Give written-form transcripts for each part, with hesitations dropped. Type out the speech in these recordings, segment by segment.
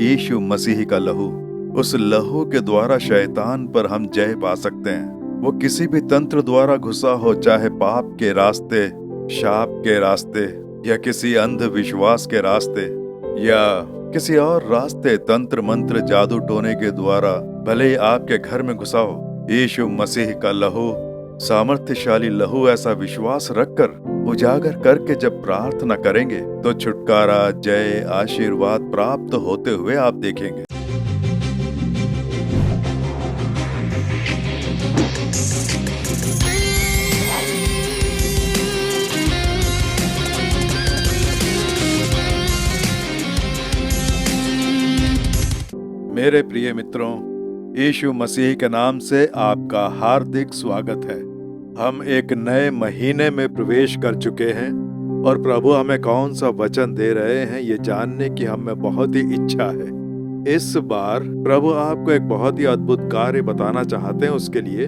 यीशु मसीह का लहू, उस लहू के द्वारा शैतान पर हम जय पा सकते हैं। वो किसी भी तंत्र द्वारा घुसा हो, चाहे पाप के रास्ते, शाप के रास्ते, या किसी अंधविश्वास के रास्ते, या किसी और रास्ते, तंत्र मंत्र जादू टोने के द्वारा भले ही आपके घर में घुसा हो, यीशु मसीह का लहू, सामर्थ्यशाली लहू, ऐसा विश्वास रखकर उजागर करके जब प्रार्थना करेंगे तो छुटकारा, जय, आशीर्वाद प्राप्त होते हुए आप देखेंगे। मेरे प्रिय मित्रों, यीशु मसीह के नाम से आपका हार्दिक स्वागत है। हम एक नए महीने में प्रवेश कर चुके हैं और प्रभु हमें कौन सा वचन दे रहे हैं ये जानने की हमें बहुत ही इच्छा है। इस बार प्रभु आपको एक बहुत ही अद्भुत कार्य बताना चाहते हैं, उसके लिए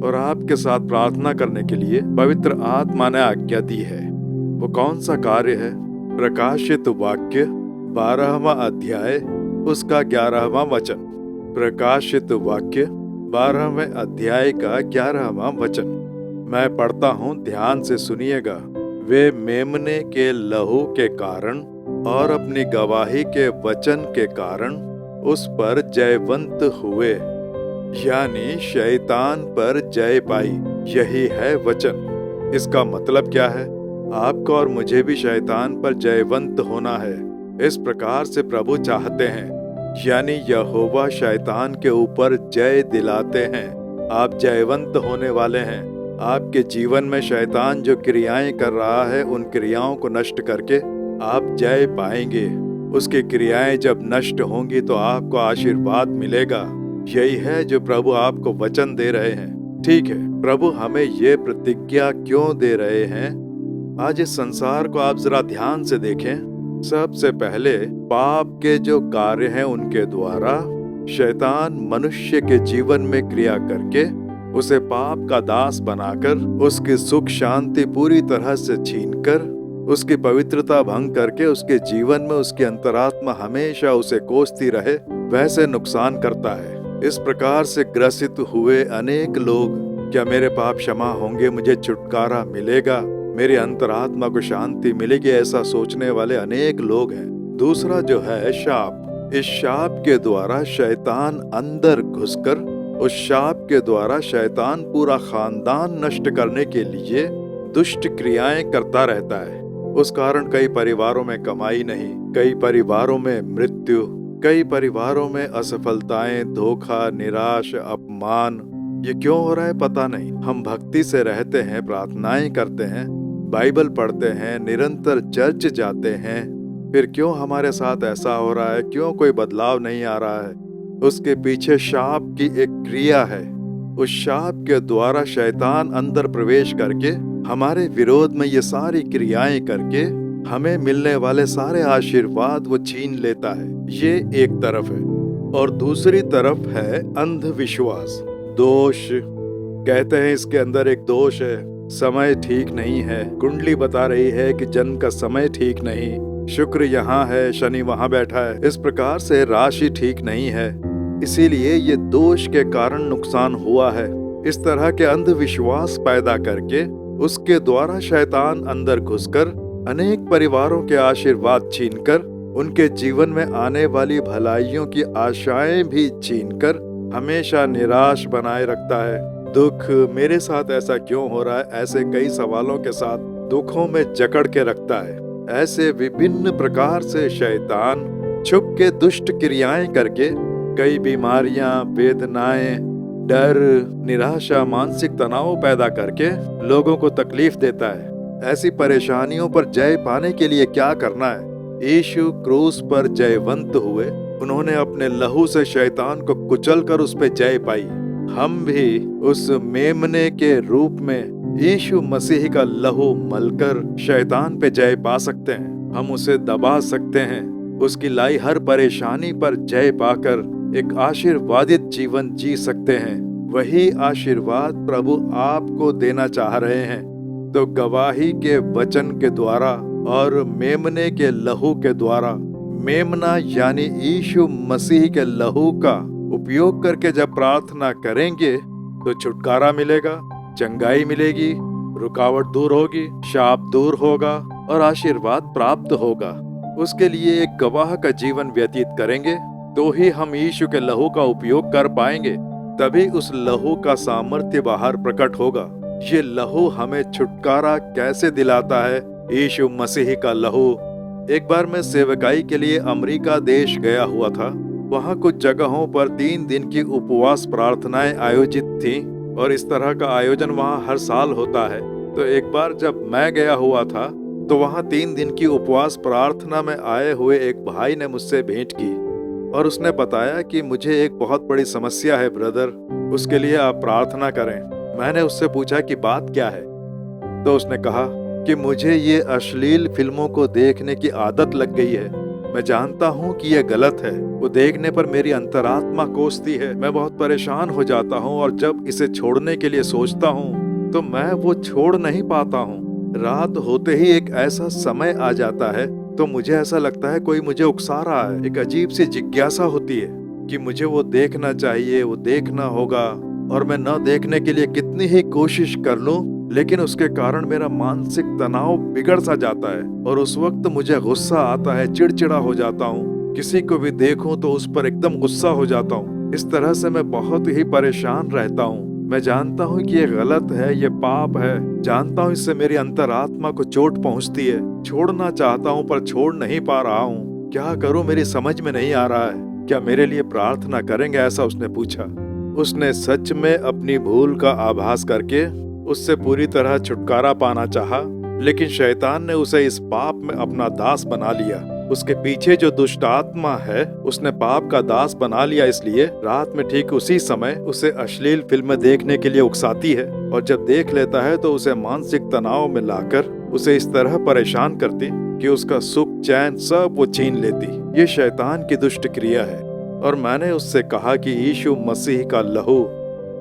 और आपके साथ प्रार्थना करने के लिए पवित्र आत्मा ने आज्ञा दी है। वो कौन सा कार्य है? प्रकाशित वाक्य 12वां अध्याय, उसका 11वां वचन। प्रकाशित वाक्य 12वें अध्याय का 11वां वचन मैं पढ़ता हूँ, ध्यान से सुनिएगा। वे मेमने के लहू के कारण और अपनी गवाही के वचन के कारण उस पर जयवंत हुए, यानी शैतान पर जय पाई। यही है वचन। इसका मतलब क्या है? आपको और मुझे भी शैतान पर जयवंत होना है। इस प्रकार से प्रभु चाहते हैं, यानी यहोवा शैतान के ऊपर जय दिलाते हैं। आप जयवंत होने वाले हैं। आपके जीवन में शैतान जो क्रियाएं कर रहा है, उन क्रियाओं को नष्ट करके आप जय पाएंगे। उसकी क्रियाएं जब नष्ट होंगी तो आपको आशीर्वाद मिलेगा। यही है जो प्रभु आपको वचन दे रहे हैं। ठीक है, प्रभु हमें ये प्रतिज्ञा क्यों दे रहे हैं? आज इस संसार को आप जरा ध्यान से देखें। सबसे पहले पाप के जो कार्य हैं उनके द्वारा शैतान मनुष्य के जीवन में क्रिया करके उसे पाप का दास बनाकर उसकी सुख शांति पूरी तरह से छीनकर उसकी पवित्रता भंग करके उसके जीवन में उसकी अंतरात्मा हमेशा उसे कोसती रहे, वैसे नुकसान करता है। इस प्रकार से ग्रसित हुए अनेक लोग, क्या मेरे पाप क्षमा होंगे, मुझे छुटकारा मिलेगा, मेरी अंतरात्मा को शांति मिलेगी, ऐसा सोचने वाले अनेक लोग हैं। दूसरा जो है शाप। इस शाप के द्वारा शैतान अंदर घुसकर उस शाप के द्वारा शैतान पूरा खानदान नष्ट करने के लिए दुष्ट क्रियाएं करता रहता है। उस कारण कई परिवारों में कमाई नहीं, कई परिवारों में मृत्यु, कई परिवारों में असफलताएं, धोखा, निराश, अपमान। ये क्यों हो रहा है पता नहीं। हम भक्ति से रहते हैं, प्रार्थनाएं करते हैं, बाइबल पढ़ते हैं, निरंतर चर्च जाते हैं, फिर क्यों हमारे साथ ऐसा हो रहा है? क्यों कोई बदलाव नहीं आ रहा है? उसके पीछे शाप की एक क्रिया है। उस शाप के द्वारा शैतान अंदर प्रवेश करके हमारे विरोध में ये सारी क्रियाएं करके हमें मिलने वाले सारे आशीर्वाद वो छीन लेता है। ये एक तरफ है। और दूसरी तरफ है अंधविश्वास, दोष। कहते हैं इसके अंदर एक दोष है, समय ठीक नहीं है। कुंडली बता रही है कि जन्म का समय ठीक नहीं, शुक्र यहाँ है, शनि वहाँ बैठा है, इस प्रकार से राशि ठीक नहीं है, इसीलिए ये दोष के कारण नुकसान हुआ है। इस तरह के अंधविश्वास पैदा करके उसके द्वारा शैतान अंदर घुसकर अनेक परिवारों के आशीर्वाद छीनकर उनके जीवन में आने वाली भलाइयों की आशाएं भी छीनकर हमेशा निराश बनाए रखता है। दुख, मेरे साथ ऐसा क्यों हो रहा है, ऐसे कई सवालों के साथ दुखों में जकड़ के रखता है। ऐसे विभिन्न प्रकार से शैतान छुप के दुष्ट क्रियाएं करके कई बीमारियां, वेदनाएं, डर, निराशा, मानसिक तनाव पैदा करके लोगों को तकलीफ देता है। ऐसी परेशानियों पर जय पाने के लिए क्या करना है? यीशु क्रूस पर जयवंत हुए। उन्होंने अपने लहू से शैतान को कुचलकर उस पे जय पाई। हम भी उस मेमने के रूप में यीशु मसीह का लहू मलकर शैतान पे जय पा सकते हैं। हम उसे दबा सकते हैं, उसकी लाई हर परेशानी पर जय पाकर एक आशीर्वादित जीवन जी सकते हैं। वही आशीर्वाद प्रभु आपको देना चाह रहे हैं। तो गवाही के वचन के द्वारा और मेमने के लहू के द्वारा मेमना यानी यीशु मसीह के लहू का उपयोग करके जब प्रार्थना करेंगे तो छुटकारा मिलेगा, चंगाई मिलेगी, रुकावट दूर होगी, शाप दूर होगा और आशीर्वाद प्राप्त होगा। उसके लिए एक गवाह का जीवन व्यतीत करेंगे तो ही हम यीशु के लहू का उपयोग कर पाएंगे, तभी उस लहू का सामर्थ्य बाहर प्रकट होगा। ये लहू हमें छुटकारा कैसे दिलाता है? यीशु मसीह का लहू। एक बार मैं सेवकाई के लिए अमेरिका देश गया हुआ था। वहाँ कुछ जगहों पर 3 दिन की उपवास प्रार्थनाएं आयोजित थी और इस तरह का आयोजन वहाँ हर साल होता है। तो एक बार जब मैं गया हुआ था तो वहाँ 3 दिन की उपवास प्रार्थना में आए हुए एक भाई ने मुझसे भेंट की और उसने बताया कि मुझे एक बहुत बड़ी समस्या है ब्रदर, उसके लिए आप प्रार्थना करें। मैंने उससे पूछा कि बात क्या है? तो उसने कहा कि मुझे ये अश्लील फिल्मों को देखने की आदत लग गई है। मैं जानता हूँ कि यह गलत है, वो देखने पर मेरी अंतरात्मा कोसती है, मैं बहुत परेशान हो जाता हूँ और जब इसे छोड़ने के लिए सोचता हूँ तो मैं वो छोड़ नहीं पाता हूँ। रात होते ही एक ऐसा समय आ जाता है तो मुझे ऐसा लगता है कोई मुझे उकसा रहा है। एक अजीब सी जिज्ञासा होती है कि मुझे वो देखना चाहिए, वो देखना होगा, और मैं न देखने के लिए कितनी ही कोशिश कर लूं, लेकिन उसके कारण मेरा मानसिक तनाव बिगड़ सा जाता है और उस वक्त मुझे गुस्सा आता है, चिड़चिड़ा हो जाता हूँ। किसी को भी देखूं तो उस पर एकदम गुस्सा हो जाता हूँ। इस तरह से मैं बहुत ही परेशान रहता हूँ। मैं जानता हूँ कि ये गलत है, ये पाप है, जानता हूँ इससे मेरी अंतरात्मा को चोट पहुँचती है। छोड़ना चाहता हूँ पर छोड़ नहीं पा रहा हूँ। क्या करूँ, मेरी समझ में नहीं आ रहा है। क्या मेरे लिए प्रार्थना करेंगे? ऐसा उसने पूछा। उसने सच में अपनी भूल का आभास करके उससे पूरी तरह छुटकारा पाना चाहा, लेकिन शैतान ने उसे इस पाप में अपना दास बना लिया। उसके पीछे जो दुष्ट आत्मा है उसने पाप का दास बना लिया, इसलिए रात में ठीक उसी समय उसे अश्लील फिल्में देखने के लिए उकसाती है और जब देख लेता है तो उसे मानसिक तनाव में लाकर उसे इस तरह परेशान करती कि उसका सुख चैन सब वो छीन लेती। ये शैतान की दुष्ट क्रिया है। और मैंने उससे कहा कि यीशु मसीह का लहू,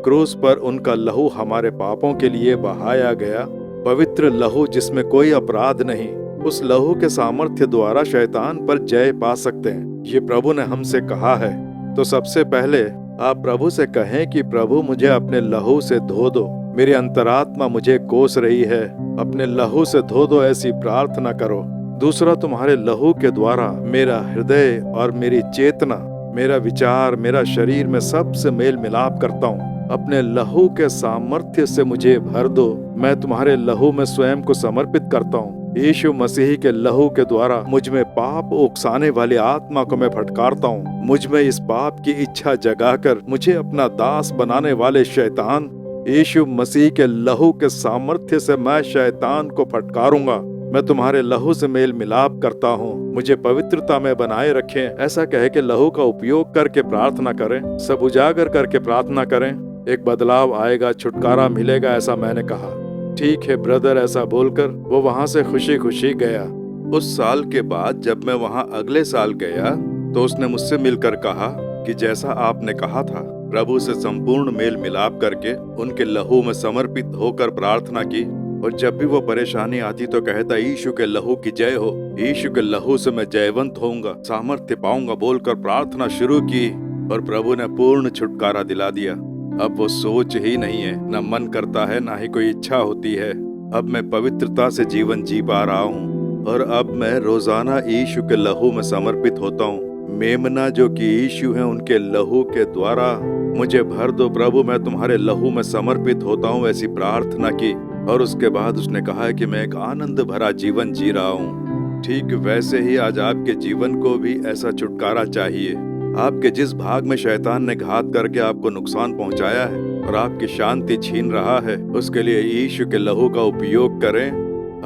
क्रूस पर उनका लहू हमारे पापों के लिए बहाया गया, पवित्र लहू जिसमें कोई अपराध नहीं, उस लहू के सामर्थ्य द्वारा शैतान पर जय पा सकते हैं। ये प्रभु ने हमसे कहा है। तो सबसे पहले आप प्रभु से कहें कि प्रभु मुझे अपने लहू से धो दो, मेरी अंतरात्मा मुझे कोस रही है, अपने लहू से धो दो, ऐसी प्रार्थना करो। दूसरा, तुम्हारे लहू के द्वारा मेरा हृदय और मेरी चेतना, मेरा विचार, मेरा शरीर में सबसे मेल मिलाप करता हूँ। अपने लहू के सामर्थ्य से मुझे भर दो। मैं तुम्हारे लहू में स्वयं को समर्पित करता हूँ। यीशु मसीह के लहू के द्वारा मुझ में पाप उकसाने वाली आत्मा को मैं फटकारता हूँ। मुझ में इस पाप की इच्छा जगाकर मुझे अपना दास बनाने वाले शैतान, यीशु मसीह के लहू के सामर्थ्य से मैं शैतान को फटकारूंगा। मैं तुम्हारे लहू से मेल मिलाप करता हूँ, मुझे पवित्रता में बनाए रखें। ऐसा कह के लहू का उपयोग करके प्रार्थना करें, सब उजागर करके प्रार्थना करें। एक बदलाव आएगा, छुटकारा मिलेगा, ऐसा मैंने कहा। ठीक है ब्रदर, ऐसा बोलकर वो वहाँ से खुशी खुशी गया। उस साल के बाद जब मैं वहाँ अगले साल गया तो उसने मुझसे मिलकर कहा कि जैसा आपने कहा था, प्रभु से संपूर्ण मेल मिलाप करके उनके लहू में समर्पित होकर प्रार्थना की, और जब भी वो परेशानी आती तो कहता यीशु के लहू की जय हो, यीशु के लहू से मैं जयवंत होऊंगा, सामर्थ्य पाऊंगा बोलकर प्रार्थना शुरू की और प्रभु ने पूर्ण छुटकारा दिला दिया। अब वो सोच ही नहीं है, न मन करता है, ना ही कोई इच्छा होती है। अब मैं पवित्रता से जीवन जी पा रहा हूँ और अब मैं रोजाना यीशु के लहू में समर्पित होता हूँ। मेमना जो कि यीशु है, उनके लहू के द्वारा मुझे भर दो प्रभु, मैं तुम्हारे लहू में समर्पित होता हूँ, ऐसी प्रार्थना की। और उसके बाद उसने कहा है कि मैं एक आनंद भरा जीवन जी रहा हूँ। ठीक वैसे ही आज आपके जीवन को भी ऐसा छुटकारा चाहिए। आपके जिस भाग में शैतान ने घात करके आपको नुकसान पहुंचाया है और आपकी शांति छीन रहा है, उसके लिए यीशु के लहू का उपयोग करें।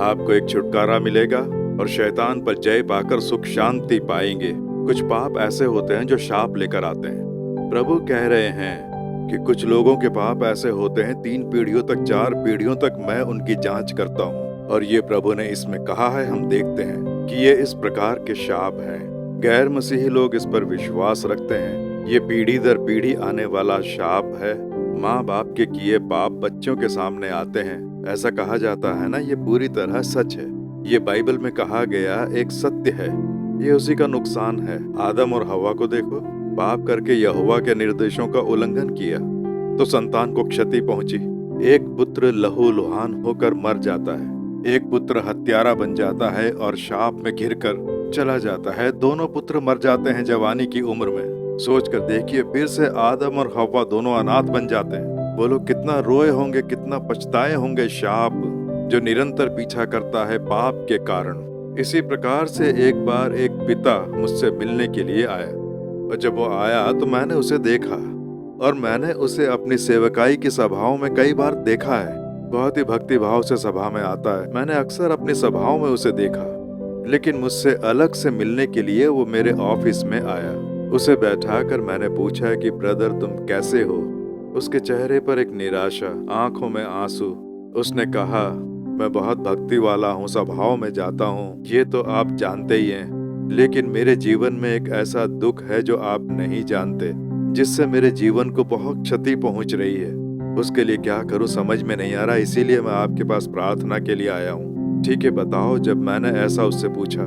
आपको एक छुटकारा मिलेगा और शैतान पर जय पाकर सुख शांति पाएंगे। कुछ पाप ऐसे होते हैं जो शाप लेकर आते हैं। प्रभु कह रहे हैं कि कुछ लोगों के पाप ऐसे होते हैं 3 पीढ़ियों तक, 4 पीढ़ियों तक मैं उनकी जांच करता हूँ। और ये प्रभु ने इसमें कहा है, हम देखते हैं कि ये इस प्रकार के शाप हैं। गैर मसीही लोग इस पर विश्वास रखते हैं। ये पीढ़ी दर पीढ़ी आने वाला शाप है। माँ बाप के किए पाप बच्चों के सामने आते हैं, ऐसा कहा जाता है ना। ये पूरी तरह सच है। ये बाइबल में कहा गया एक सत्य है। ये उसी का नुकसान है। आदम और हवा को देखो, पाप करके यहोवा के निर्देशों का उल्लंघन किया तो संतान को क्षति पहुंची। एक पुत्र लहूलुहान होकर मर जाता है, एक पुत्र हत्यारा बन जाता है और शाप में घिरकर चला जाता है। दोनों पुत्र मर जाते हैं जवानी की उम्र में। सोच कर देखिए, फिर से आदम और हवा दोनों अनाथ बन जाते हैं। वो लोग कितना रोए होंगे, कितना पछताए होंगे। शाप जो निरंतर पीछा करता है पाप के कारण। इसी प्रकार से एक बार एक पिता मुझसे मिलने के लिए आया, और जब वो आया तो मैंने उसे देखा, और मैंने उसे अपनी सेवकाई की सभाओं में कई बार देखा है। बहुत ही भक्ति भाव से सभा में आता है। मैंने अक्सर अपनी सभाओं में उसे देखा, लेकिन मुझसे अलग से मिलने के लिए वो मेरे ऑफिस में आया। उसे बैठाकर मैंने पूछा कि ब्रदर तुम कैसे हो। उसके चेहरे पर एक निराशा, आंखों में आंसू। उसने कहा, मैं बहुत भक्ति वाला हूँ, सभाओं में जाता हूँ, ये तो आप जानते ही हैं, लेकिन मेरे जीवन में एक ऐसा दुख है जो आप नहीं जानते, जिससे मेरे जीवन को बहुत क्षति पहुंच रही है। उसके लिए क्या करूं समझ में नहीं आ रहा, इसीलिए मैं आपके पास प्रार्थना के लिए आया हूं। ठीक है बताओ। जब मैंने ऐसा उससे पूछा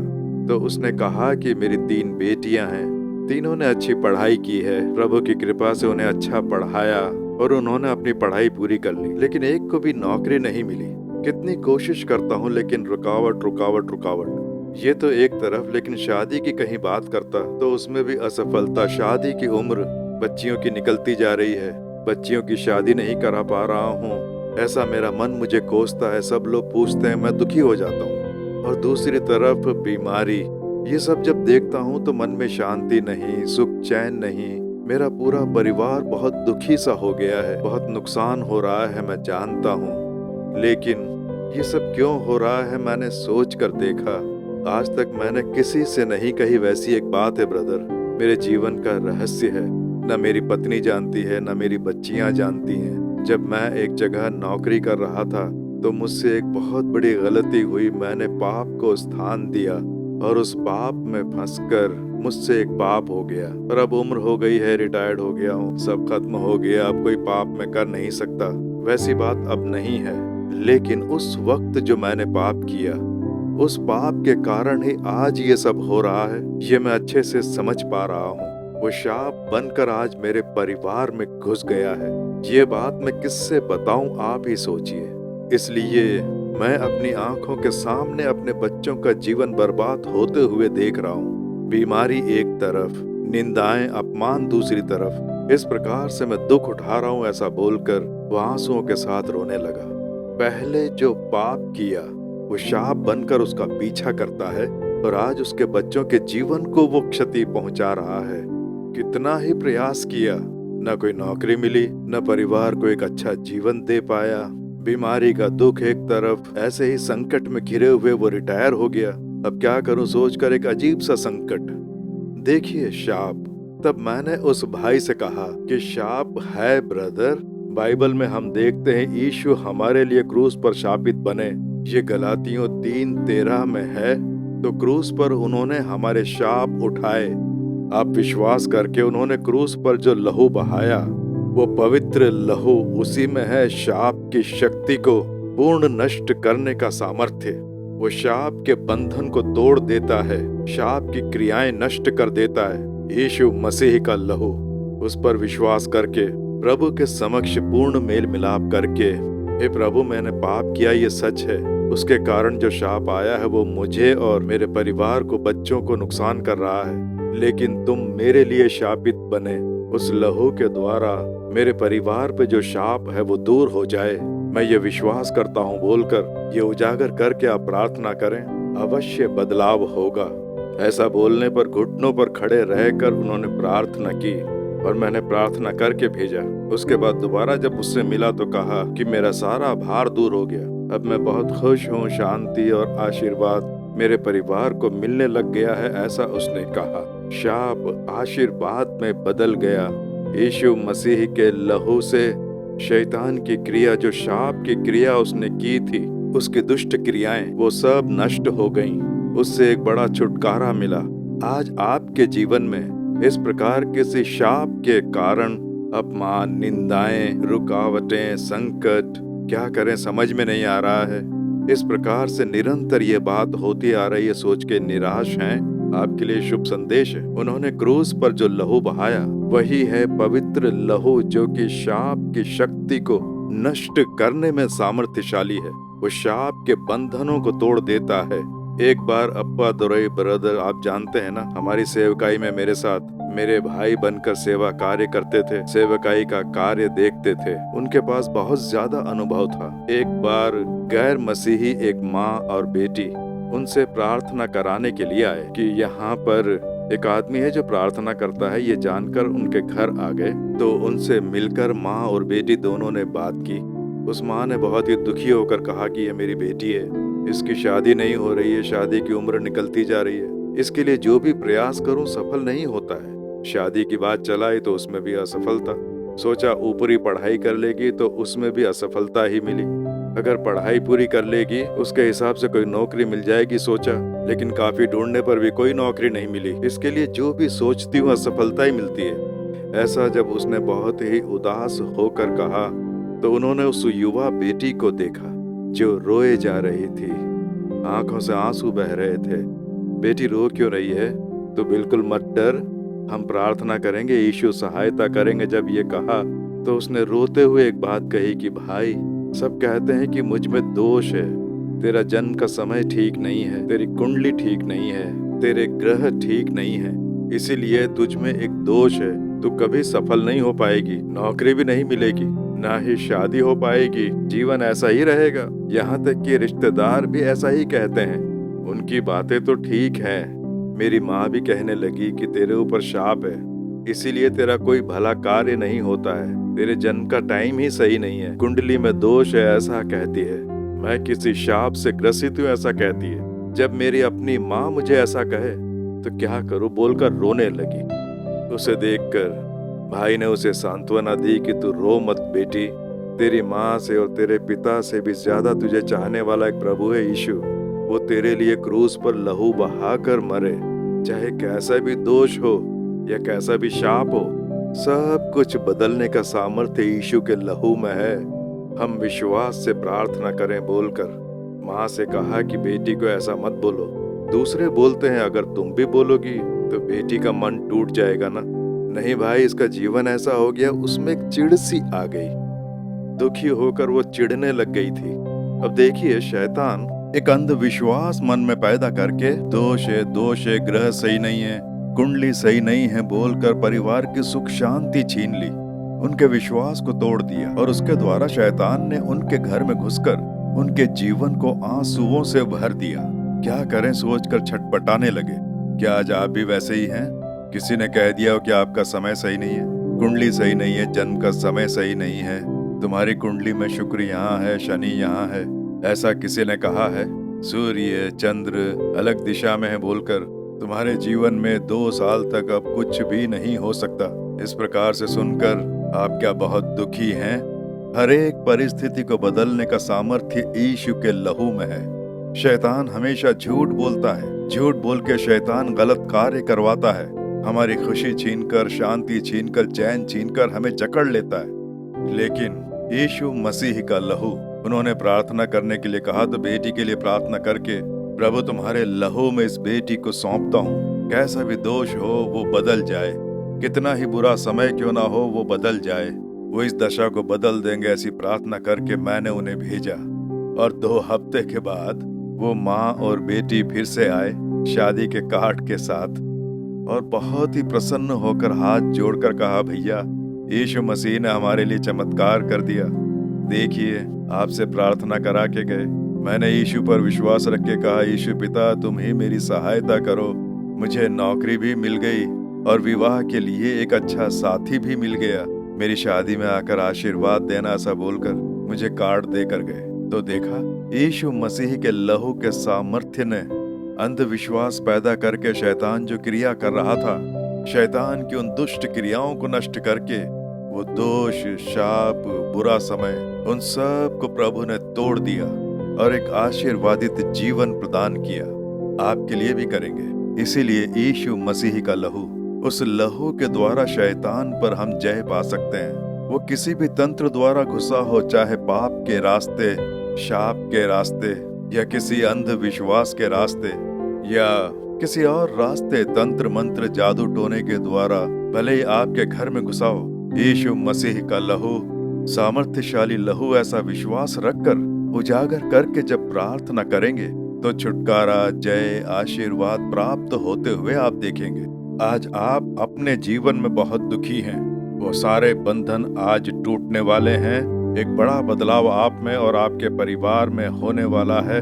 तो उसने कहा कि मेरी 3 बेटियां हैं, तीनों ने अच्छी पढ़ाई की है, प्रभु की कृपा से उन्हें अच्छा पढ़ाया और उन्होंने अपनी पढ़ाई पूरी कर ली, लेकिन एक को भी नौकरी नहीं मिली। कितनी कोशिश करता हूँ लेकिन रुकावट रुकावट रुकावट। ये तो एक तरफ, लेकिन शादी की कहीं बात करता तो उसमें भी असफलता। शादी की उम्र बच्चियों की निकलती जा रही है, बच्चियों की शादी नहीं करा पा रहा हूँ, ऐसा मेरा मन मुझे कोसता है। सब लोग पूछते हैं, मैं दुखी हो जाता हूँ। और दूसरी तरफ बीमारी। ये सब जब देखता हूँ तो मन में शांति नहीं, सुख चैन नहीं। मेरा पूरा परिवार बहुत दुखी सा हो गया है। बहुत नुकसान हो रहा है, मैं जानता हूँ, लेकिन ये सब क्यों हो रहा है मैंने सोच कर देखा। आज तक मैंने किसी से नहीं कही वैसी एक बात है ब्रदर, मेरे जीवन का रहस्य है। न मेरी पत्नी जानती है, न मेरी बच्चियां जानती हैं। जब मैं एक जगह नौकरी कर रहा था तो मुझसे एक बहुत बड़ी गलती हुई। मैंने पाप को स्थान दिया और उस पाप में फंसकर मुझसे एक पाप हो गया। और अब उम्र हो गई है, रिटायर्ड हो गया हूँ, सब खत्म हो गया, अब कोई पाप मैं कर नहीं सकता। वैसी बात अब नहीं है, लेकिन उस वक्त जो मैंने पाप किया, उस पाप के कारण ही आज ये सब हो रहा है। ये मैं अच्छे से समझ पा रहा हूँ। वो शाप बनकर आज मेरे परिवार में घुस गया है। ये बात मैं किससे बताऊं, आप ही सोचिए। इसलिए मैं अपनी आंखों के सामने अपने बच्चों का जीवन बर्बाद होते हुए देख रहा हूँ। बीमारी एक तरफ, निंदाएं अपमान दूसरी तरफ। इस प्रकार से मैं दुख उठा रहा हूँ, ऐसा बोलकर वो आंसुओं के साथ रोने लगा। पहले जो पाप किया वो शाप बनकर उसका पीछा करता है, और आज उसके बच्चों के जीवन को वो क्षति पहुंचा रहा है। कितना ही प्रयास किया, न कोई नौकरी मिली, न परिवार को एक अच्छा जीवन दे पाया। बीमारी का दुख एक तरफ, ऐसे ही संकट में घिरे हुए वो रिटायर हो गया। अब क्या करूं सोचकर एक अजीब सा संकट। देखिए शाप। तब मैंने उस भाई से कहा कि शाप है ब्रदर, बाइबल में हम देखते हैं यीशु हमारे लिए क्रूस पर शापित बने। ये गलातियों 3:13 में है। तो क्रूस पर उन्होंने हमारे शाप उठाए। आप विश्वास करके उन्होंने क्रूस पर जो लहू बहाया, वो पवित्र लहू, उसी में है शाप की शक्ति को पूर्ण नष्ट करने का सामर्थ्य। वो शाप के बंधन को तोड़ देता है, शाप की क्रियाएं नष्ट कर देता है। यीशु मसीह का लहू, उस पर विश्वास करके प्रभु के समक्ष पूर्ण मेल मिलाप करके, हे प्रभु मैंने पाप किया, ये सच है, उसके कारण जो शाप आया है वो मुझे और मेरे परिवार को, बच्चों को नुकसान कर रहा है, लेकिन तुम मेरे लिए शापित बने। उस लहू के द्वारा मेरे परिवार पे जो शाप है वो दूर हो जाए, मैं ये विश्वास करता हूँ बोलकर ये उजागर करके आप प्रार्थना करें, अवश्य बदलाव होगा। ऐसा बोलने पर घुटनों पर खड़े रहकर उन्होंने प्रार्थना की और मैंने प्रार्थना करके भेजा। उसके बाद दोबारा जब उससे मिला तो कहा कि मेरा सारा भार दूर हो गया, अब मैं बहुत खुश हूँ, शांति और आशीर्वाद मेरे परिवार को मिलने लग गया है, ऐसा उसने कहा। शाप आशीर्वाद में बदल गया। यीशु मसीह के लहू से शैतान की क्रिया, जो शाप की क्रिया उसने की थी, उसकी दुष्ट क्रियाएं वो सब नष्ट हो गईं। उससे एक बड़ा छुटकारा मिला। आज आपके जीवन में इस प्रकार किसी शाप के कारण अपमान, निंदाएं, रुकावटें, संकट, क्या करें समझ में नहीं आ रहा है। इस प्रकार से निरंतर ये बात होती आ रही है, सोच के निराश हैं। आपके लिए शुभ संदेश है। उन्होंने क्रूस पर जो लहू बहाया वही है पवित्र लहू, जो कि शाप की शक्ति को नष्ट करने में सामर्थ्यशाली है। वो शाप के बंधनों को तोड़ देता है। एक बार अप्पा दुरई ब्रदर, आप जानते हैं ना, हमारी सेवकाई में मेरे साथ मेरे भाई बनकर सेवा कार्य करते थे, सेवकाई का कार्य देखते थे। उनके पास बहुत ज्यादा अनुभव था। एक बार गैर मसीही एक माँ और बेटी उनसे प्रार्थना कराने के लिए आए कि यहाँ पर एक आदमी है जो प्रार्थना करता है। ये जानकर उनके घर आ गए तो उनसे मिलकर माँ और बेटी दोनों ने बात की। उस माँ ने बहुत ही दुखी होकर कहा कि ये मेरी बेटी है, इसकी शादी नहीं हो रही है, शादी की उम्र निकलती जा रही है, इसके लिए जो भी प्रयास करूं सफल नहीं होता है। शादी की बात चलाई तो उसमें भी असफलता। सोचा ऊपरी पढ़ाई कर लेगी तो उसमें भी असफलता ही मिली। अगर पढ़ाई पूरी कर लेगी उसके हिसाब से कोई नौकरी मिल जाएगी सोचा, लेकिन काफी ढूंढने पर भी कोई नौकरी नहीं मिली। इसके लिए जो भी सोचती हूँ असफलता ही मिलती है। ऐसा जब उसने बहुत ही उदास होकर कहा तो उन्होंने उस युवा बेटी को देखा जो रोए जा रही थी, आंखों से आंसू बह रहे थे। बेटी रो क्यों रही है? तो बिल्कुल मत डर, हम प्रार्थना करेंगे, यीशु सहायता करेंगे। जब ये कहा तो उसने रोते हुए एक बात कही कि भाई, सब कहते हैं कि मुझ में दोष है, तेरा जन्म का समय ठीक नहीं है, तेरी कुंडली ठीक नहीं है, तेरे ग्रह ठीक नहीं है, इसीलिए तुझ में एक दोष है। तू कभी सफल नहीं हो पाएगी, नौकरी भी नहीं मिलेगी, ना ही शादी हो पाएगी, जीवन ऐसा ही रहेगा। यहाँ तक कि रिश्तेदार भी ऐसा ही कहते हैं। उनकी बातें तो ठीक हैं। मेरी माँ भी कहने लगी कि तेरे ऊपर शाप है, इसीलिए तेरा कोई भला कार्य नहीं होता है, तेरे जन्म का टाइम ही सही नहीं है, कुंडली में दोष है, ऐसा कहती है। मैं किसी शाप से ग्रसित हूँ, ऐसा कहती है। जब मेरी अपनी माँ मुझे ऐसा कहे तो क्या करूँ, बोलकर रोने लगी। उसे देखकर भाई ने उसे सांत्वना दी कि तू रो मत बेटी, तेरी माँ से और तेरे पिता से भी ज्यादा तुझे चाहने वाला एक प्रभु है यीशु। वो तेरे लिए क्रूस पर लहू बहाकर मरे। चाहे कैसा भी दोष हो या कैसा भी शाप हो, सब कुछ बदलने का सामर्थ्य यीशु के लहू में है। हम विश्वास से प्रार्थना करें बोलकर। माँ से कहा कि बेटी को ऐसा मत बोलो, दूसरे बोलते हैं, अगर तुम भी बोलोगी तो बेटी का मन टूट जाएगा ना। नहीं भाई, इसका जीवन ऐसा हो गया। उसमें एक चिढ़ सी आ गई, दुखी होकर वो चिढ़ने लग गई थी। अब देखिए, शैतान एक अंधविश्वास मन में पैदा करके दोष है, ग्रह सही नहीं है, कुंडली सही नहीं है बोलकर परिवार की सुख शांति छीन ली, उनके विश्वास को तोड़ दिया। और उसके द्वारा शैतान ने उनके घर में घुसकर उनके जीवन को आंसुओं से भर दिया। क्या करें सोचकर छटपटाने लगे। क्या आज आप भी वैसे ही हैं? किसी ने कह दिया हो कि आपका समय सही नहीं है, कुंडली सही नहीं है, जन्म का समय सही नहीं है, तुम्हारी कुंडली में शुक्र यहाँ है, शनि यहाँ है, ऐसा किसी ने कहा है। सूर्य चंद्र अलग दिशा में है बोलकर तुम्हारे जीवन में 2 साल तक अब कुछ भी नहीं हो सकता। इस प्रकार से सुनकर आप क्या बहुत दुखी हैं? हर एक परिस्थिति को बदलने का सामर्थ्य यीशु के लहू में है। शैतान हमेशा झूठ बोलता है, झूठ बोल के शैतान गलत कार्य करवाता है। हमारी खुशी छीनकर, शांति छीनकर, चैन छीनकर हमें जकड़ लेता है। लेकिन यीशु मसीह का लहू, उन्होंने प्रार्थना करने के लिए कहा तो बेटी के लिए प्रार्थना करके, प्रभु तुम्हारे लहू में इस बेटी को सौंपता हूँ, कैसा भी दोष हो वो बदल जाए, कितना ही बुरा समय क्यों ना हो वो बदल जाए, वो इस दशा को बदल देंगे। ऐसी प्रार्थना करके मैंने उन्हें भेजा और 2 हफ्ते के बाद वो माँ और बेटी फिर से आए शादी के कार्ड के साथ और बहुत ही प्रसन्न होकर हाथ जोड़कर कहा, भैया यीशु मसीह ने हमारे लिए चमत्कार कर दिया। देखिए, आपसे प्रार्थना करा के गए, मैंने यीशु पर विश्वास रख के कहा, यीशु पिता तुम ही मेरी सहायता करो। मुझे नौकरी भी मिल गई और विवाह के लिए एक अच्छा साथी भी मिल गया। मेरी शादी में आकर आशीर्वाद देना, ऐसा बोलकर मुझे कार्ड देकर गए। तो देखा, यीशु मसीह के लहू के सामर्थ्य ने अंधविश्वास पैदा करके शैतान जो क्रिया कर रहा था, शैतान की उन दुष्ट क्रियाओं को नष्ट करके वो दोष, शाप, बुरा समय, उन सब को प्रभु ने तोड़ दिया और एक आशीर्वादित जीवन प्रदान किया। आपके लिए भी करेंगे। इसीलिए यीशु मसीह का लहू, उस लहू के द्वारा शैतान पर हम जय पा सकते हैं। वो किसी भी तंत्र द्वारा घुसा हो, चाहे पाप के रास्ते, शाप के रास्ते या किसी अंधविश्वास के रास्ते या किसी और रास्ते, तंत्र मंत्र, जादू टोने के द्वारा भले ही आपके घर में घुसा हो, यीशु मसीह का लहू, सामर्थ्यशाली लहू, ऐसा विश्वास रखकर उजागर करके जब प्रार्थना करेंगे तो छुटकारा, जय, आशीर्वाद प्राप्त होते हुए आप देखेंगे। आज आप अपने जीवन में बहुत दुखी हैं, वो सारे बंधन आज टूटने वाले हैं। एक बड़ा बदलाव आप में और आपके परिवार में होने वाला है।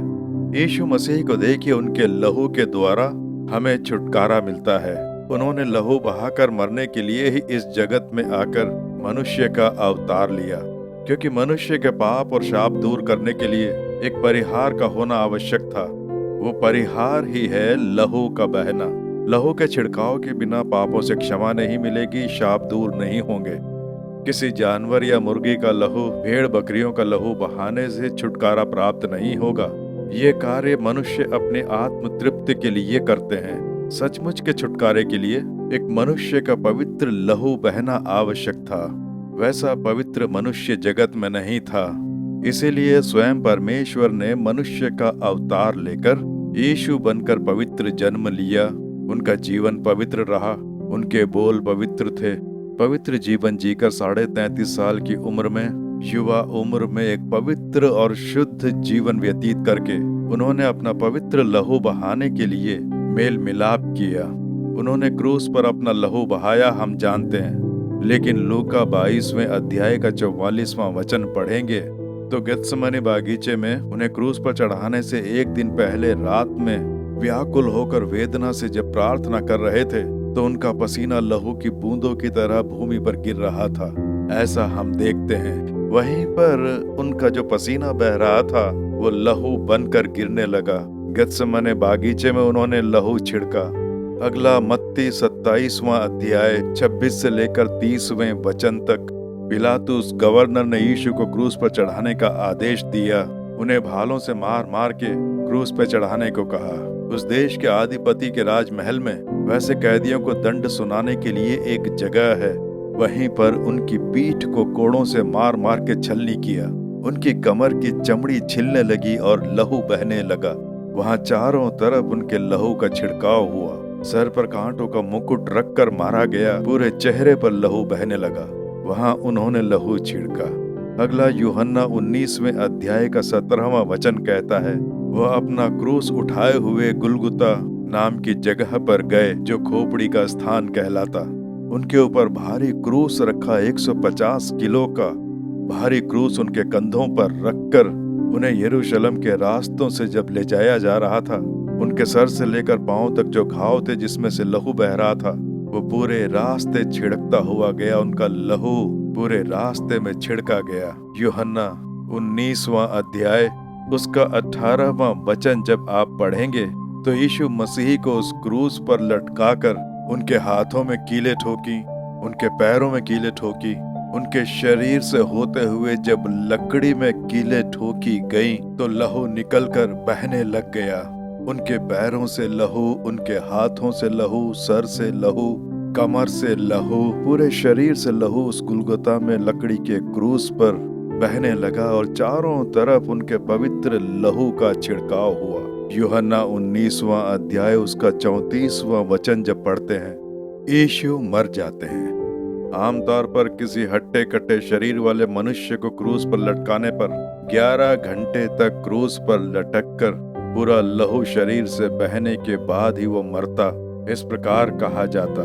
यीशु मसीह को देखिए, उनके लहू के द्वारा हमें छुटकारा मिलता है। उन्होंने लहू बहाकर मरने के लिए ही इस जगत में आकर मनुष्य का अवतार लिया, क्योंकि मनुष्य के पाप और शाप दूर करने के लिए एक परिहार का होना आवश्यक था। वो परिहार ही है लहू का बहना। लहू के छिड़काव के बिना पापों से क्षमा नहीं मिलेगी, शाप दूर नहीं होंगे। किसी जानवर या मुर्गी का लहू, भेड़ बकरियों का लहू बहाने से छुटकारा प्राप्त नहीं होगा। ये कार्य मनुष्य अपने आत्म तृप्ति के लिए करते हैं। सचमुच के छुटकारे के लिए एक मनुष्य का पवित्र लहू बहना आवश्यक था। वैसा पवित्र मनुष्य जगत में नहीं था। इसीलिए स्वयं परमेश्वर ने मनुष्य का अवतार लेकर यीशु बनकर पवित्र जन्म लिया। उनका जीवन पवित्र रहा, उनके बोल पवित्र थे। पवित्र जीवन जीकर 33.5 साल की उम्र में, युवा उम्र में एक पवित्र और शुद्ध जीवन व्यतीत करके उन्होंने अपना पवित्र लहू बहाने के लिए मेल मिलाप किया। उन्होंने क्रूस पर अपना लहू बहाया, हम जानते हैं। लेकिन लूका 22वें अध्याय का 44वां वचन पढ़ेंगे तो गेत्सेमनी बागीचे में उन्हें क्रूस पर चढ़ाने से एक दिन पहले रात में व्याकुल होकर वेदना से जब प्रार्थना कर रहे थे तो उनका पसीना लहू की बूंदों की तरह भूमि पर गिर रहा था। ऐसा हम देखते हैं। वहीं पर उनका जो पसीना बह रहा था वो लहू बनकर गिरने लगा। गेत्सेमनी बागीचे में उन्होंने लहू छिड़का। अगला मत्ती 27वां अध्याय 26 से लेकर 30वें वचन तक पिलातुस गवर्नर ने यीशु को क्रूस पर चढ़ाने का आदेश दिया। उन्हें भालों से मार मार के क्रूस पर चढ़ाने को कहा। उस देश के अधिपति के राजमहल में वैसे कैदियों को दंड सुनाने के लिए एक जगह है। वहीं पर उनकी पीठ को कोड़ों से मार मार के छलनी किया। उनकी कमर की चमड़ी छिलने लगी और लहू बहने लगा। वहां चारों तरफ उनके लहू का छिड़काव हुआ। सर पर कांटों का मुकुट रखकर मारा गया। पूरे चेहरे पर लहू बहने लगा। वहां उन्होंने लहू छिड़का। अगला यूहन्ना 19वें अध्याय का 17वां वचन कहता है, वह अपना क्रूस उठाए हुए गुलगुता नाम की जगह पर गए, जो खोपड़ी का स्थान कहलाता। उनके ऊपर भारी क्रूस रखा, 150 किलो का भारी क्रूस उनके कंधों पर रखकर उन्हें यरूशलेम के रास्तों से जब ले जाया जा रहा था, उनके सर से लेकर पांव तक जो घाव थे जिसमें से लहू बह रहा था, वो पूरे रास्ते छिड़कता हुआ गया। उनका लहू पूरे रास्ते में छिड़का गया। यूहन्ना 19वां अध्याय उसका 18वां वचन जब आप पढ़ेंगे तो यीशु मसीह को उस क्रूस पर लटकाकर उनके हाथों में कीले ठोकी, उनके पैरों में कीले ठोकी, उनके शरीर से होते हुए जब लकड़ी में कीले ठोकी गई तो लहू निकलकर बहने लग गया। उनके पैरों से लहू, उनके हाथों से लहू, सर से लहू, कमर से लहू, पूरे शरीर से लहू उस गुलगुता में लकड़ी के क्रूस पर बहने लगा और चारों तरफ उनके पवित्र लहू का छिड़काव हुआ। यूहन्ना 19वां अध्याय उसका 34वां वचन जब पढ़ते हैं, यीशु मर जाते हैं। आमतौर पर किसी हट्टे कट्टे शरीर वाले मनुष्य को क्रूस पर लटकाने पर 11 घंटे तक क्रूस पर लटक कर पूरा लहू शरीर से बहने के बाद ही वो मरता, इस प्रकार कहा जाता।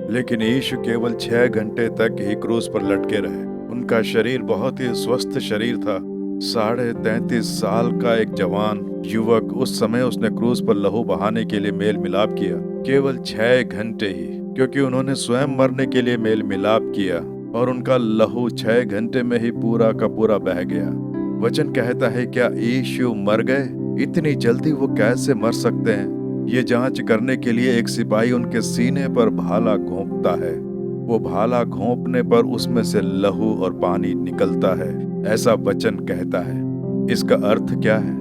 लेकिन यीशु केवल 6 घंटे तक ही क्रूस पर लटके रहे। उनका शरीर बहुत ही स्वस्थ शरीर था। 33.5 साल का एक जवान युवक, उस समय उसने क्रूस पर लहू बहाने के लिए मेल मिलाप किया, केवल 6 घंटे ही, क्योंकि उन्होंने स्वयं मरने के लिए मेल मिलाप किया और उनका लहू 6 घंटे में ही पूरा का पूरा बह गया। वचन कहता है, क्या यीशु मर गए? इतनी जल्दी वो कैसे मर सकते हैं? ये जांच करने के लिए एक सिपाही उनके सीने पर भाला घोंपता है। वो भाला घोंपने पर उसमें से लहू और पानी निकलता है, ऐसा वचन कहता है। इसका अर्थ क्या है?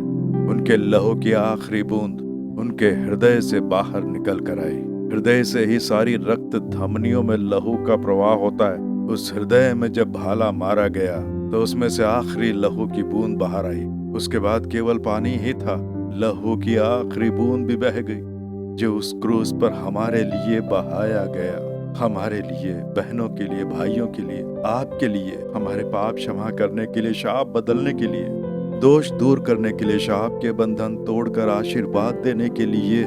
उनके लहू की आखिरी बूंद उनके हृदय से बाहर निकल कर आई। हृदय से ही सारी रक्त धमनियों में लहू का प्रवाह होता है। उस हृदय में जब भाला मारा गया तो उसमें से आखिरी लहू की बूंद बाहर आई। उसके बाद केवल पानी ही था। लहू की आखिरी बूंद भी बह गई। जो उस क्रूस पर हमारे लिए बहाया गया, हमारे लिए, बहनों के लिए, भाइयों के लिए, आपके लिए, हमारे पाप क्षमा करने के लिए, शाप बदलने के लिए, दोष दूर करने के लिए, शाप के बंधन तोड़कर आशीर्वाद देने के लिए,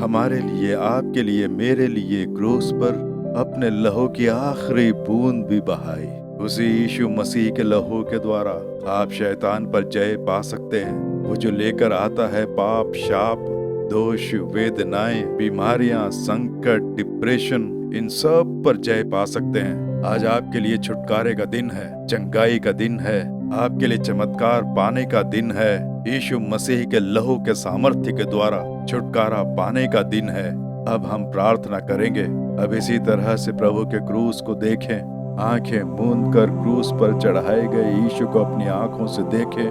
हमारे लिए, आपके लिए, मेरे लिए क्रूस पर अपने लहू की आखिरी बूंद भी बहाई। उसी यीशु मसीह के लहू के द्वारा आप शैतान पर जय पा सकते हैं। वो जो लेकर आता है पाप, शाप, दोष, वेदनाएं, बीमारियां, संकट, डिप्रेशन, इन सब पर जय पा सकते हैं। आज आपके लिए छुटकारे का दिन है, चंगाई का दिन है, आपके लिए चमत्कार पाने का दिन है। यीशु मसीह के लहू के सामर्थ्य के द्वारा छुटकारा पाने का दिन है। अब हम प्रार्थना करेंगे। अब इसी तरह से प्रभु के क्रूस को देखें, आंखें मूंद कर क्रूस पर चढ़ाए गए यीशु को अपनी आंखों से देखें।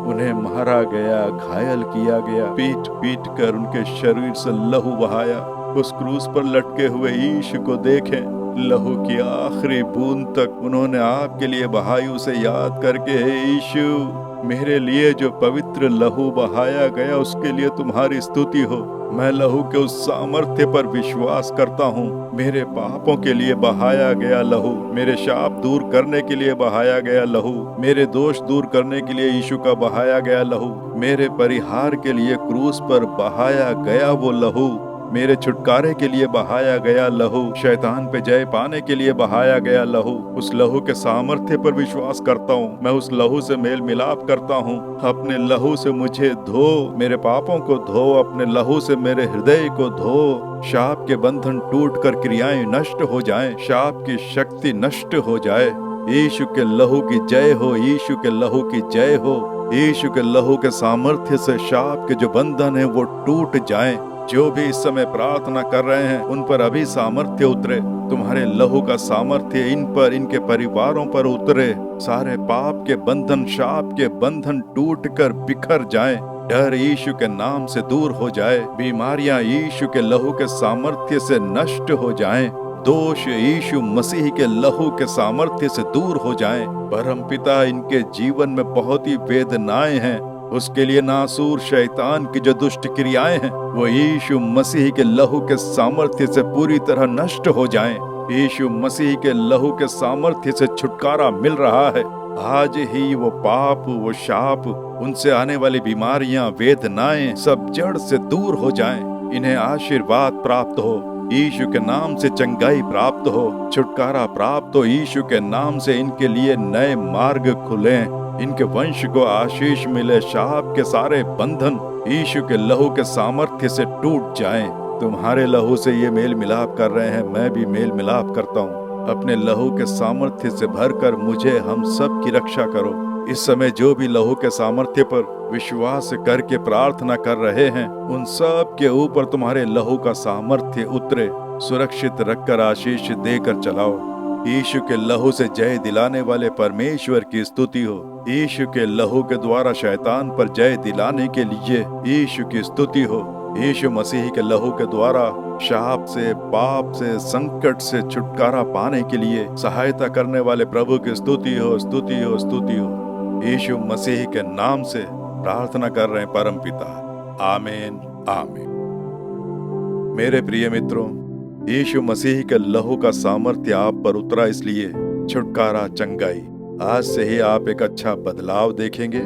उन्हें मारा गया, घायल किया गया, पीट पीट कर उनके शरीर से लहू बहाया। उस क्रूस पर लटके हुए यीशु को देखें, लहू की आखिरी बूंद तक उन्होंने आपके लिए बहाई। उसे याद करके, हे यीशु, मेरे लिए जो पवित्र लहू बहाया गया उसके लिए तुम्हारी स्तुति हो। मैं लहू के उस सामर्थ्य पर विश्वास करता हूँ। मेरे पापों के लिए बहाया गया लहू, मेरे शाप दूर करने के लिए बहाया गया लहू, मेरे दोष दूर करने के लिए यीशु का बहाया गया लहू, मेरे परिहार के लिए क्रूस पर बहाया गया वो लहू, मेरे छुटकारे के लिए बहाया गया लहू, शैतान पे जय पाने के लिए बहाया गया लहू। उस लहू के सामर्थ्य पर विश्वास करता हूँ। मैं उस लहू से मेल मिलाप करता हूँ। अपने लहू से मुझे धो, मेरे पापों को धो, अपने लहू से मेरे हृदय को धो। शाप के बंधन टूट कर क्रियाएं नष्ट हो जाएं, शाप की शक्ति नष्ट हो जाए। यीशु के लहू की जय हो, यीशु के लहू की जय हो। यीशु के लहू के सामर्थ्य से शाप के जो बंधन है वो टूट जाएं। जो भी इस समय प्रार्थना कर रहे हैं उन पर अभी सामर्थ्य उतरे। तुम्हारे लहू का सामर्थ्य इन पर, इनके परिवारों पर उतरे। सारे पाप के बंधन, शाप के बंधन टूट कर बिखर जाएं। डर यीशु के नाम से दूर हो जाए। बीमारियां यीशु के लहू के सामर्थ्य से नष्ट हो जाएं। दोष यीशु मसीह के लहू के सामर्थ्य से दूर हो जाएं। परमपिता, इनके जीवन में बहुत ही वेदनाएं हैं, उसके लिए नासूर शैतान की जो दुष्ट क्रियाएं हैं वो यीशु मसीह के लहू के सामर्थ्य से पूरी तरह नष्ट हो जाएं। यीशु मसीह के लहू के सामर्थ्य से छुटकारा मिल रहा है। आज ही वो पाप, वो शाप, उनसे आने वाली बीमारियां, वेदनाएं सब जड़ से दूर हो जाएं। इन्हें आशीर्वाद प्राप्त हो, यीशु के नाम से चंगाई प्राप्त हो, छुटकारा प्राप्त हो। यीशु के नाम से इनके लिए नए मार्ग खुलें, इनके वंश को आशीष मिले। शाप के सारे बंधन यीशु के लहू के सामर्थ्य से टूट जाएं। तुम्हारे लहू से ये मेल मिलाप कर रहे हैं, मैं भी मेल मिलाप करता हूँ। अपने लहू के सामर्थ्य से भरकर मुझे, हम सब की रक्षा करो। इस समय जो भी लहू के सामर्थ्य पर विश्वास करके प्रार्थना कर रहे हैं उन सब के ऊपर तुम्हारे लहू का सामर्थ्य उतरे। सुरक्षित रखकर आशीष देकर चलाओ। यीशु के लहू से जय दिलाने वाले परमेश्वर की स्तुति हो। यीशु के लहू के द्वारा शैतान पर जय दिलाने के लिए यीशु की स्तुति हो। यीशु मसीह के लहू के द्वारा शाप से, पाप से, संकट से छुटकारा पाने के लिए सहायता करने वाले प्रभु की स्तुति हो, स्तुति हो, स्तुति हो। यीशु मसीह के नाम से प्रार्थना कर रहे हैं परम पिता, आमीन, आमीन। मेरे प्रिय मित्रों, यीशु मसीह के लहू का सामर्थ्य आप पर उतरा, इसलिए छुटकारा, चंगाई। आज से ही आप एक अच्छा बदलाव देखेंगे।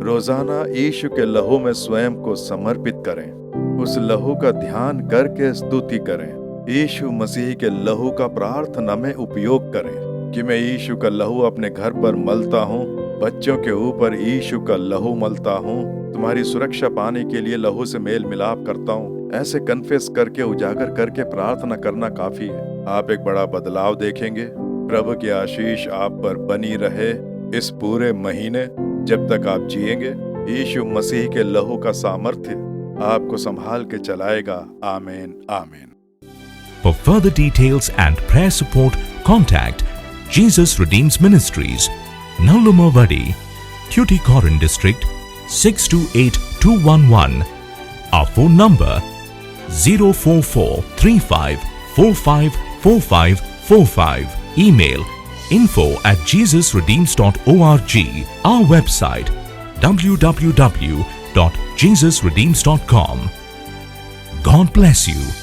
रोजाना यीशु के लहू में स्वयं को समर्पित करें, उस लहू का ध्यान करके स्तुति करें। यीशु मसीह के लहू का प्रार्थना में उपयोग करें कि मैं यीशु का लहू अपने घर पर मलता हूँ, बच्चों के ऊपर यीशु का लहू मलता हूँ, तुम्हारी सुरक्षा पाने के लिए लहू से मेल मिलाप करता हूँ। ऐसे कन्फेस करके, उजागर करके प्रार्थना करना काफी है। आप एक बड़ा बदलाव देखेंगे। प्रभु की आशीष आप पर बनी रहे इस पूरे महीने, जब तक आप जिएंगे। यीशु मसीह के लहू का सामर्थ्य आपको संभाल के चलाएगा। आमीन, आमीन। For further details and prayer support, contact Jesus Redeems Ministries, Nallumavadi, Tuticorin District, 628211. Our phone number 04435454545. Email info@jesusredeems.org. Our website www.jesusredeems.com. God bless you.